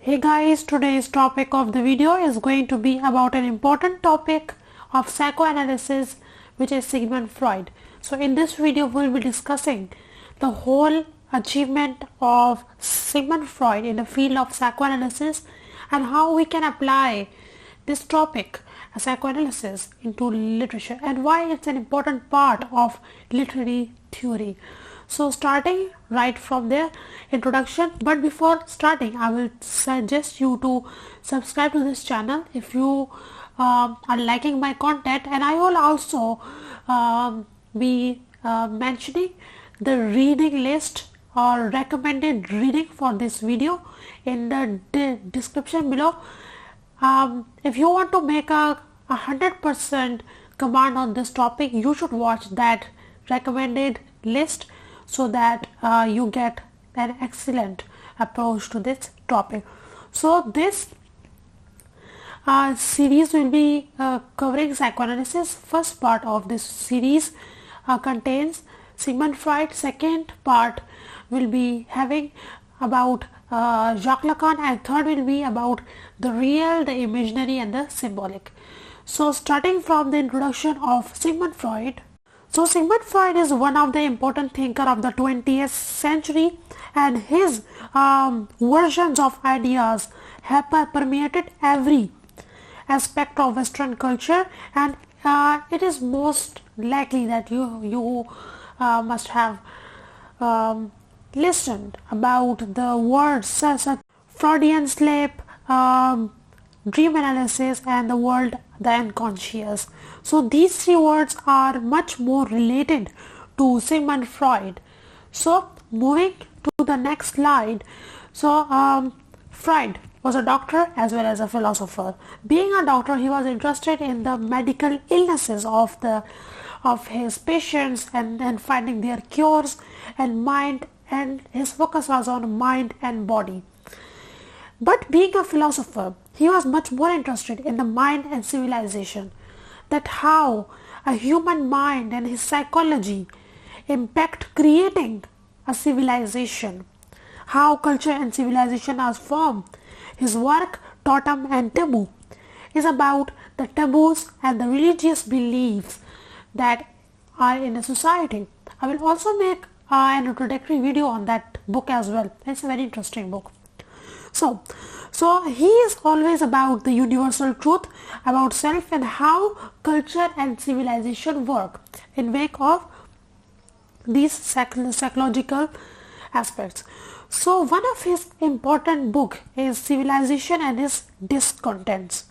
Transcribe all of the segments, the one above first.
Hey guys, today's topic of the video is going to be about an important topic of psychoanalysis, which is Sigmund Freud. So in this video we'll be discussing the whole achievement of Sigmund Freud in the field of psychoanalysis and how we can apply this topic, psychoanalysis, into literature and why it's an important part of literary theory. So starting right from the introduction, but before starting I will suggest you to subscribe to this channel if you are liking my content, and I will also be mentioning the reading list or recommended reading for this video in the description below. If you want to make a 100% command on this topic, you should watch that recommended list so that you get an excellent approach to this topic. So this series will be covering psychoanalysis. First part of this series contains Sigmund Freud. Second part will be having about Jacques Lacan, and third will be about the real, the imaginary and the symbolic. So starting from the introduction of Sigmund Freud. So Sigmund Freud is one of the important thinker of the 20th century, and his versions of ideas have permeated every aspect of Western culture, and it is most likely that you must have listened about the words such as Freudian sleep, dream analysis and the world, the unconscious. So these three words are much more related to Sigmund Freud. So moving to the next slide. So Freud was a doctor as well as a philosopher. Being a doctor, he was interested in the medical illnesses of his patients and finding their cures, and his focus was on mind and body. But being a philosopher, he was much more interested in the mind and civilization, that how a human mind and his psychology impact creating a civilization, how culture and civilization are formed. His work, Totem and Taboo, is about the taboos and the religious beliefs that are in a society. I will also make an introductory video on that book as well. It's a very interesting book. So he is always about the universal truth about self and how culture and civilization work in wake of these psychological aspects. So one of his important book is Civilization and his Discontents,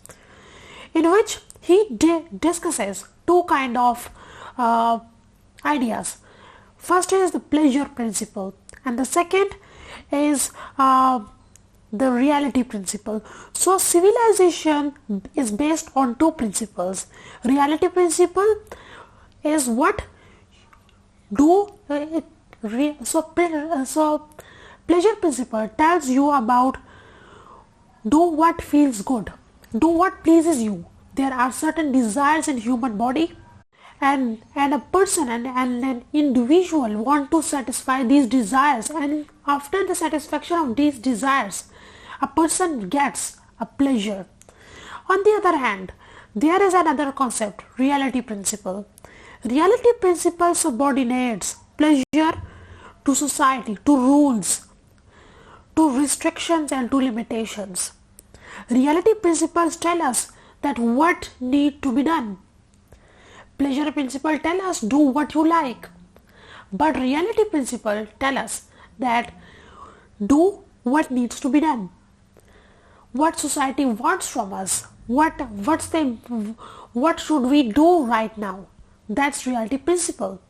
in which he discusses two kind of ideas. First is the pleasure principle, and the second is the reality principle. So civilization is based on two principles. Reality principle is what so pleasure principle tells you about do what feels good, do what pleases you. There are certain desires in human body, and a person and an individual want to satisfy these desires, and after the satisfaction of these desires a person gets a pleasure. On the other hand, there is another concept, reality principle. Reality principle subordinates pleasure to society, to rules, to restrictions and to limitations. Reality principles tell us that what need to be done. Pleasure principle tell us do what you like. But reality principle tell us that do what needs to be done. What society wants from us, what should we do right now. That's reality principle.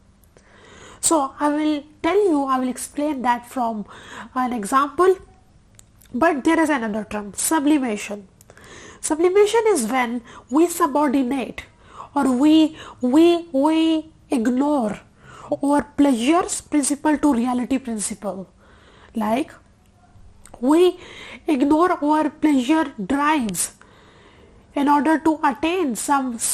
So I will explain that from an example. But there is another term, sublimation. Sublimation is when we subordinate or we ignore our pleasures principle to reality principle. Like we ignore our pleasure drives in order to attain some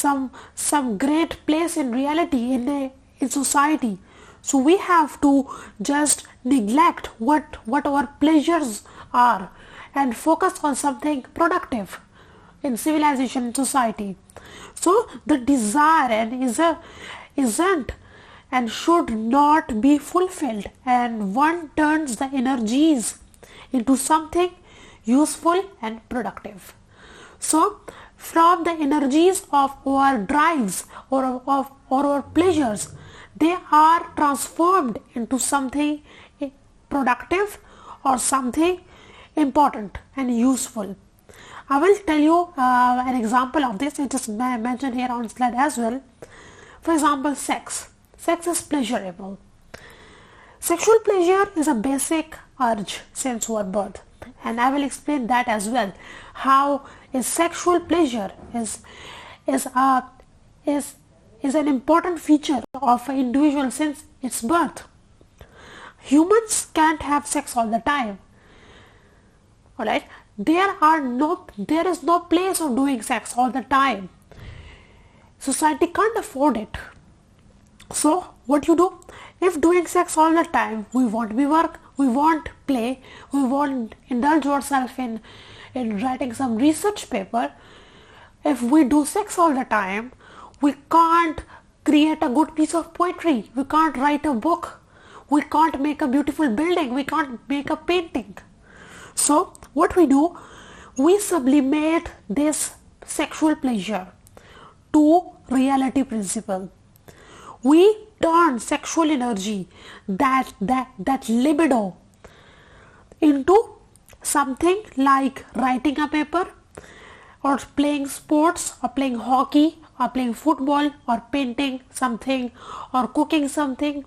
great place in reality, in society. So we have to just neglect what our pleasures are and focus on something productive in civilization and society. So the desire isn't and should not be fulfilled, and one turns the energies into something useful and productive. So from the energies of our drives or our pleasures, they are transformed into something productive or something important and useful. I will tell you an example of this. It is mentioned here on slide as well. For example, sex. Sex is pleasurable. Sexual pleasure is a basic urge since our birth, and I will explain that as well. How is sexual pleasure is an important feature of an individual since its birth. Humans can't have sex all the time. Alright, there is no place of doing sex all the time. Society can't afford it. So what you do? If doing sex all the time, we won't be work, we won't play, we won't indulge ourselves in writing some research paper. If we do sex all the time, we can't create a good piece of poetry, we can't write a book, we can't make a beautiful building, we can't make a painting. So what we do, we sublimate this sexual pleasure to reality principle. We turn sexual energy, that libido, into something like writing a paper or playing sports or playing hockey or playing football or painting something or cooking something.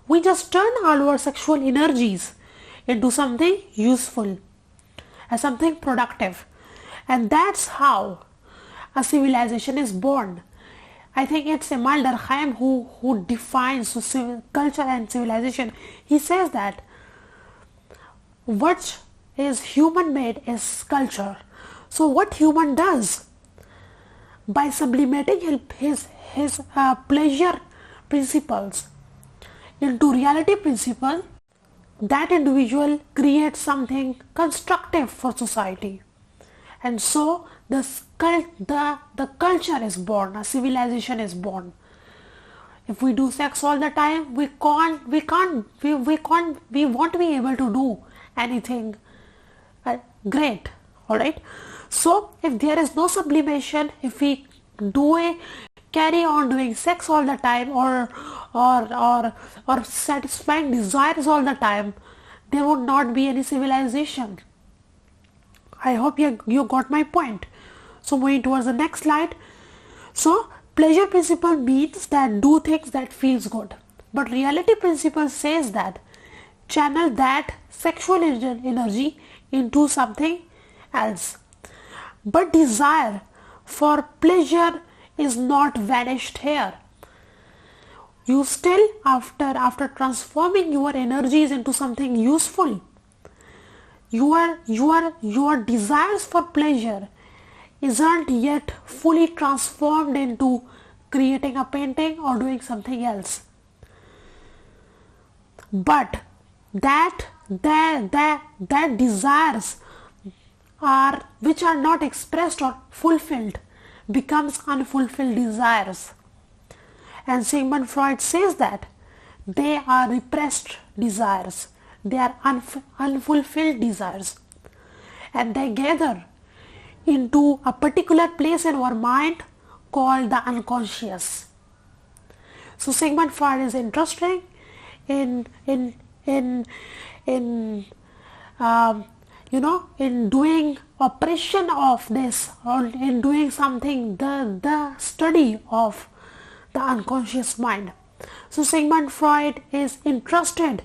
We just turn all our sexual energies into something useful and something productive, and that's how a civilization is born. I think it's Emile Durkheim who defines culture and civilization. He says that what is human made is culture. So what human does, by sublimating his pleasure principles into reality principle, that individual creates something constructive for society, and so the culture is born, a civilization is born. If we do sex all the time, we won't be able to do anything great. Alright, so if there is no sublimation, if we carry on doing sex all the time or satisfying desires all the time, there would not be any civilization. I hope you got my point. So moving towards the next slide. So pleasure principle means that do things that feels good, but reality principle says that channel that sexual energy into something else. But desire for pleasure is not vanished here. You still, after transforming your energies into something useful, your desires for pleasure isn't yet fully transformed into creating a painting or doing something else. But that desires which are not expressed or fulfilled becomes unfulfilled desires. And Sigmund Freud says that they are repressed desires, they are unfulfilled desires, and they gather into a particular place in our mind called the unconscious. So Sigmund Freud is interested in doing operation of this, or in doing something, the study of the unconscious mind. So Sigmund Freud is interested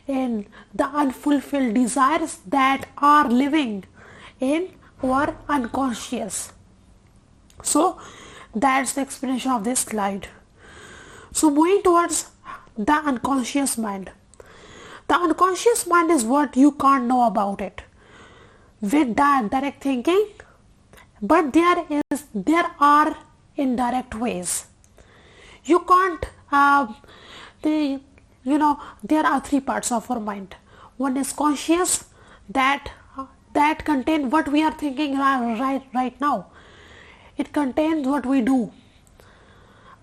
in the unfulfilled desires that are living in our unconscious. So that's the explanation of this slide. So moving towards the unconscious mind. The unconscious mind is what you can't know about it with direct thinking, but there are indirect ways. You can't there are three parts of our mind. One is conscious, that that contain what we are thinking right now. It contains what we do.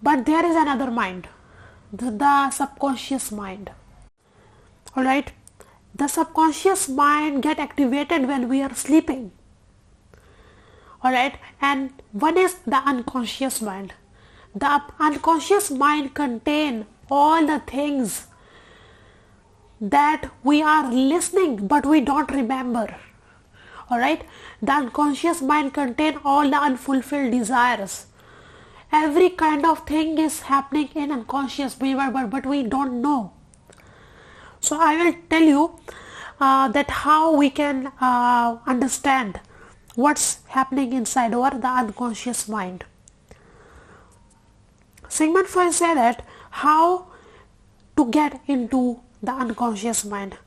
But there is another mind, the subconscious mind. Alright, the subconscious mind get activated when we are sleeping. Alright, and one is the unconscious mind. The unconscious mind contain all the things that we are listening but we don't remember. Alright, the unconscious mind contain all the unfulfilled desires. Every kind of thing is happening in unconscious, but we don't know. So I will tell you that how we can understand what's happening inside the unconscious mind. Sigmund Freud said that how to get into the unconscious mind.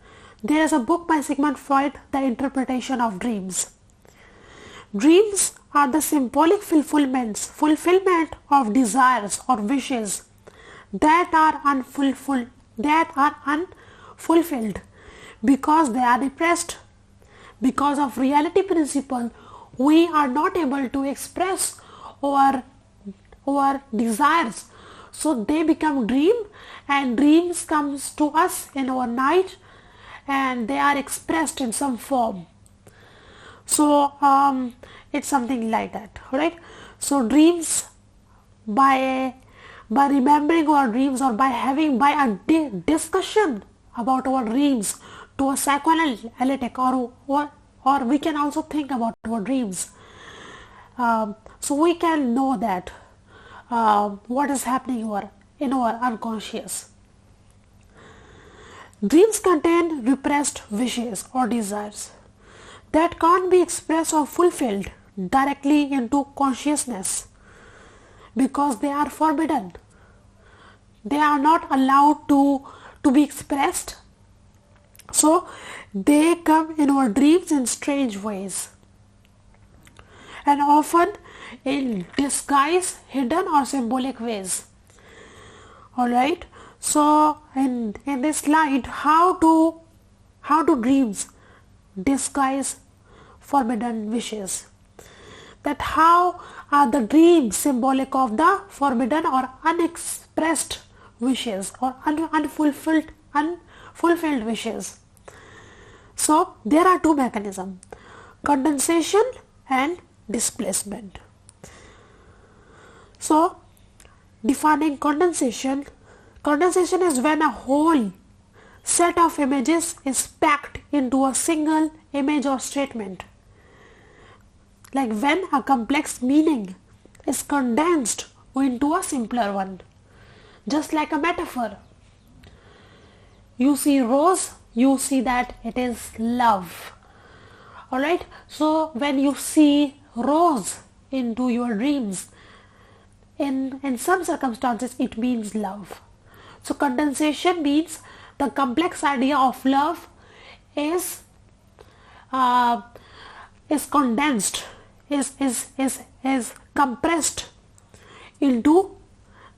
There is a book by Sigmund Freud, The Interpretation of Dreams. Dreams are the symbolic fulfillment of desires or wishes that are unfulfilled because they are repressed. Because of reality principle, we are not able to express our desires, so they become dream, and dreams comes to us in our night and they are expressed in some form. So it's something like that, right? So dreams, by remembering our dreams, or by a discussion about our dreams to a psychoanalytic, or we can also think about our dreams, so we can know that what is happening in our unconscious. Dreams contain repressed wishes or desires that can't be expressed or fulfilled directly into consciousness because they are forbidden. They are not allowed to be expressed. So they come in our dreams in strange ways, and often in disguise, hidden or symbolic ways. Alright, so in this slide, how do dreams disguise forbidden wishes? That how are the dreams symbolic of the forbidden or unexpressed wishes or unfulfilled wishes? So there are two mechanisms: condensation and displacement. So defining condensation is when a whole set of images is packed into a single image or statement. Like when a complex meaning is condensed into a simpler one. Just like a metaphor. You see rose, you see that it is love. Alright, so when you see rose into your dreams, in some circumstances it means love. So condensation means the complex idea of love is condensed, is compressed into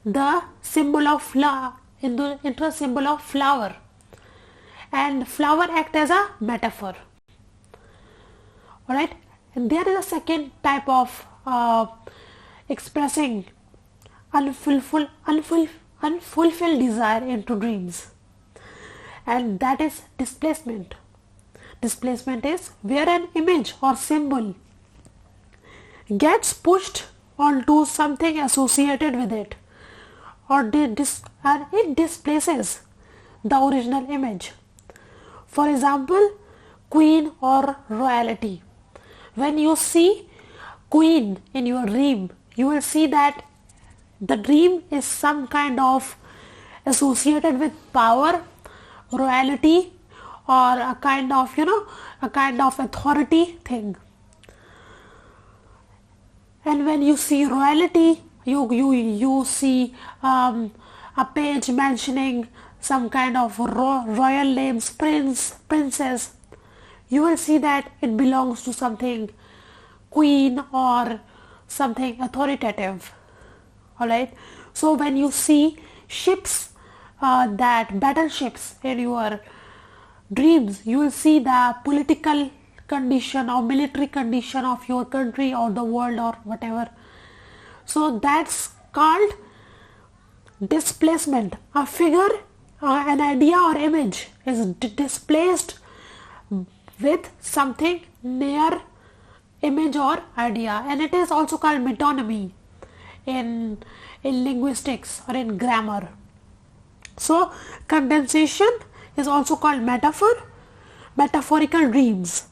the symbol of flower, into a symbol of flower, and flower act as a metaphor. Alright, and there is a second type of expressing unfulfilled desire into dreams, and that is displacement. Displacement is where an image or symbol gets pushed onto something associated with it, or it displaces the original image. For example, queen or royalty. When you see queen in your dream, you will see that the dream is some kind of associated with power, royalty, or a kind of authority thing. And when you see royalty, you see a page mentioning some kind of royal names, prince, princess. You will see that it belongs to something queen or something authoritative. Alright, so when you see ships, that battleships in your dreams, you will see the political condition or military condition of your country or the world or whatever. So that's called displacement. A figure, an idea or image is displaced with something near image or idea, and it is also called metonymy in linguistics or in grammar. So condensation is also called metaphorical dreams,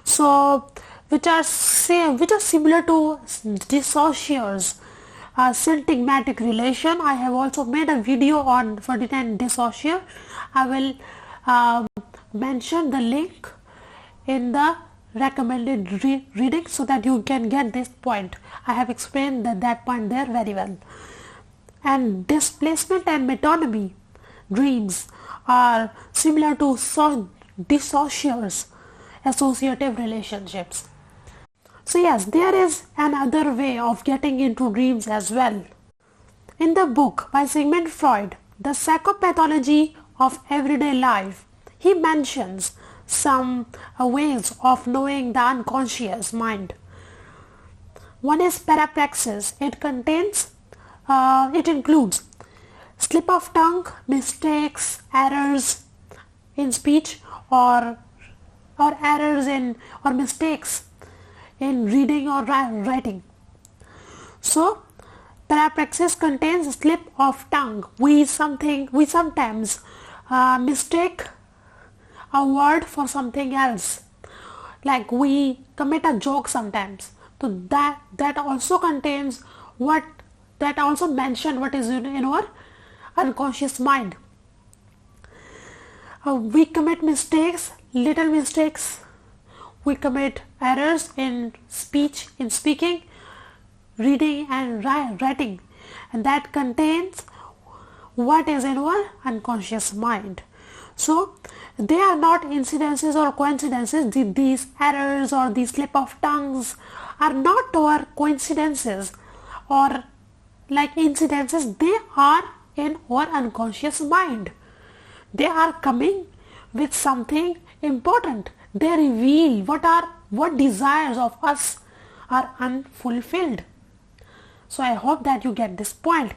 so which are similar to dissociers, syntagmatic relation. I have also made a video on Ferdinand de Saussure. I will mention the link in the recommended reading so that you can get this point. I have explained that point there very well. And displacement and metonymy dreams are similar to dissociers, associative relationships. So yes, there is another way of getting into dreams as well. In the book by Sigmund Freud, The Psychopathology of Everyday Life, he mentions some ways of knowing the unconscious mind. One is parapraxes. It includes slip of tongue, mistakes, errors in speech, or errors in or mistakes in reading or writing. So parapraxis contains slip of tongue. We sometimes mistake a word for something else, like we commit a joke sometimes. So that also mention what is in our unconscious mind. We commit mistakes, little mistakes. We commit errors in speaking, reading and writing, and that contains what is in our unconscious mind. So they are not incidences or coincidences. These errors or these slip of tongues are not our coincidences or like incidences. They are in our unconscious mind. They are coming with something important. They reveal what desires of us are unfulfilled. So I hope that you get this point.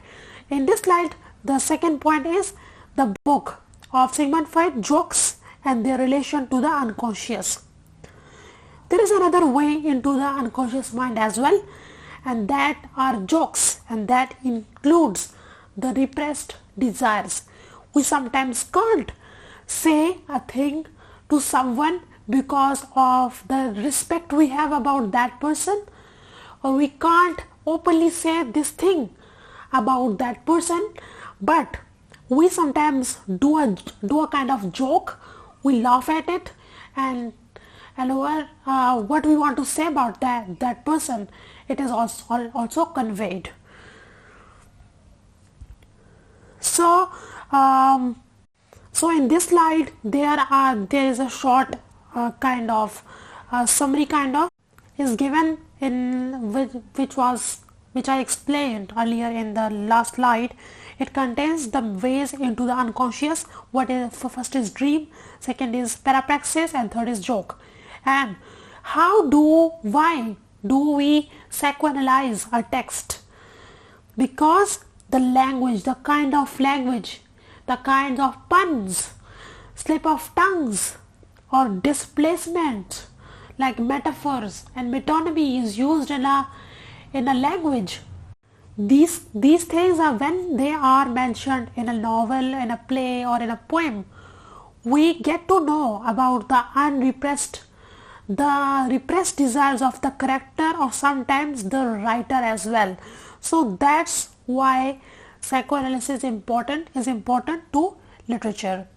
In this slide, the second point is the book of Sigmund Freud, jokes and their relation to the unconscious. There is another way into the unconscious mind as well, and that are jokes, and that includes the repressed desires. We sometimes can't say a thing to someone because of the respect we have about that person, or we can't openly say this thing about that person, but we sometimes do a kind of joke. We laugh at it, and what we want to say about that person, it is also conveyed. So in this slide there is a short kind of summary kind of is given in which I explained earlier in the last slide. It contains the ways into the unconscious. First is dream, second is parapraxis, and third is joke. And why do we psychoanalyze a text? Because the language, the kind of puns, slip of tongues or displacement, like metaphors and metonymy is used in a language. These things are, when they are mentioned in a novel, in a play, or in a poem, we get to know about the repressed desires of the character or sometimes the writer as well. So that's why psychoanalysis is important to literature.